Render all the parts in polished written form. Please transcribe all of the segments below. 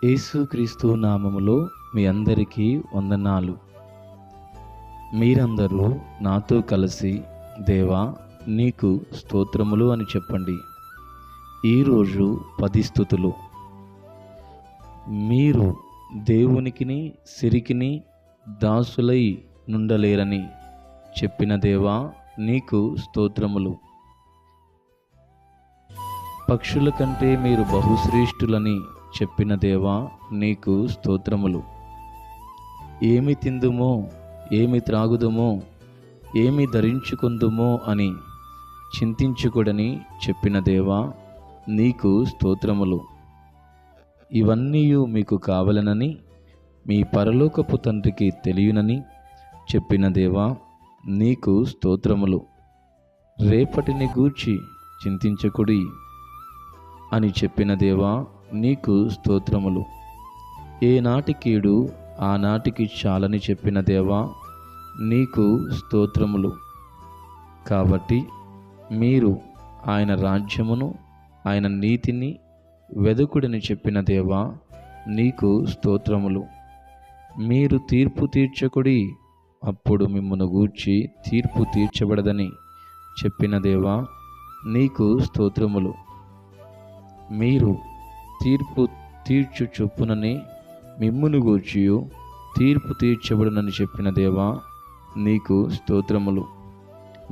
యేసుక్రీస్తు నామములో మీ అందరికీ వందనాలు. మీరందరూ నాతో కలిసి దేవా నీకు స్తోత్రములు అని చెప్పండి. ఈరోజు 10 స్తుతులు. మీరు దేవునికిని సిరికిని దాసులై నుండలేరని చెప్పిన దేవా నీకు స్తోత్రములు. పక్షుల కంటే మీరు బహుశ్రేష్ఠులని చెప్పిన దేవా నీకు స్తోత్రములు. ఏమి తిందుమో, ఏమి త్రాగుదుమో, ఏమి ధరించుకుందుమో అని చింతించుకొడని చెప్పిన దేవా నీకు స్తోత్రములు. ఇవన్నీ మీకు కావలనని మీ పరలోకపు తండ్రికి తెలియనని చెప్పిన దేవా నీకు స్తోత్రములు. రేపటిని గూర్చి చింతించకుడి అని చెప్పిన దేవా నీకు స్తోత్రములు. ఏనాటి కీడు ఆనాటికి చాలని చెప్పిన దేవా నీకు స్తోత్రములు. కాబట్టి మీరు ఆయన రాజ్యమును ఆయన నీతిని వెదుకుడని చెప్పిన దేవా నీకు స్తోత్రములు. మీరు తీర్పు తీర్చకుడి, అప్పుడు మిమ్మును గూర్చి తీర్పు తీర్చబడదని చెప్పిన దేవా నీకు స్తోత్రములు. మీరు తీర్పు తీర్చు చొప్పునని మిమ్మును గూర్చియు తీర్పు తీర్చబడునని చెప్పిన దేవా నీకు స్తోత్రములు.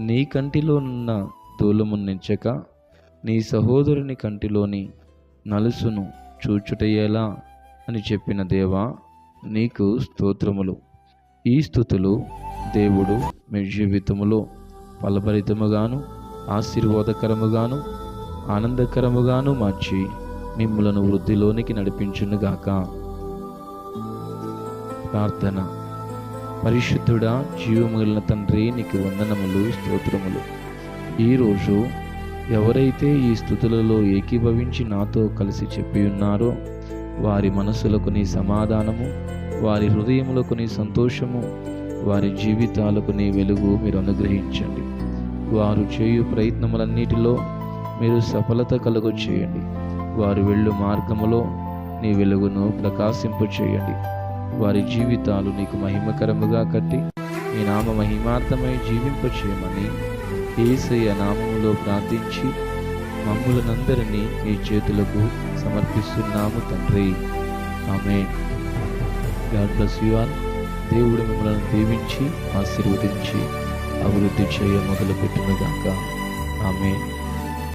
నీ కంటిలోనున్న దూలమున్నించక నీ సహోదరుని కంటిలోని నలుసును చూచుటయ్యేలా అని చెప్పిన దేవా నీకు స్తోత్రములు. ఈ స్తుతులు దేవుడు మీ జీవితములో ఫలభరితముగాను ఆశీర్వాదకరముగాను ఆనందకరముగాను మార్చి మిమ్ములను వృద్ధిలోనికి నడిపించునుగాక. ప్రార్థన. పరిశుద్ధుడా, జీవముగలిగిన తండ్రి, నీకు వందనములు, స్తోత్రములు. ఈరోజు ఎవరైతే ఈ స్తుతులలో ఏకీభవించి నాతో కలిసి చెప్పి ఉన్నారో వారి మనసులకు నీ సమాధానము, వారి హృదయములకు నీ సంతోషము, వారి జీవితాలకు నీ వెలుగు మీరు అనుగ్రహించండి. వారు చేయు ప్రయత్నములన్నిటిలో మీరు సఫలత కలుగు చేయండి. వారు వెళ్ళు మార్గములో నీ వెలుగును ప్రకాశింపు చేయండి. వారి జీవితాలు నీకు మహిమకరముగా కట్టి నీ నామ మహిమార్థమై జీవింపచేయమని యేసయ్య నామములో ప్రార్థించి మమ్ములనందరినీ నీ చేతులకు సమర్పిస్తున్నాము తండ్రి. Amen. God bless you all. దేవుడు మిమ్మల్ని దీవించి ఆశీర్వదించి అభివృద్ధి చేయ మొదలుపెట్టునుగాక. ఆమేన్.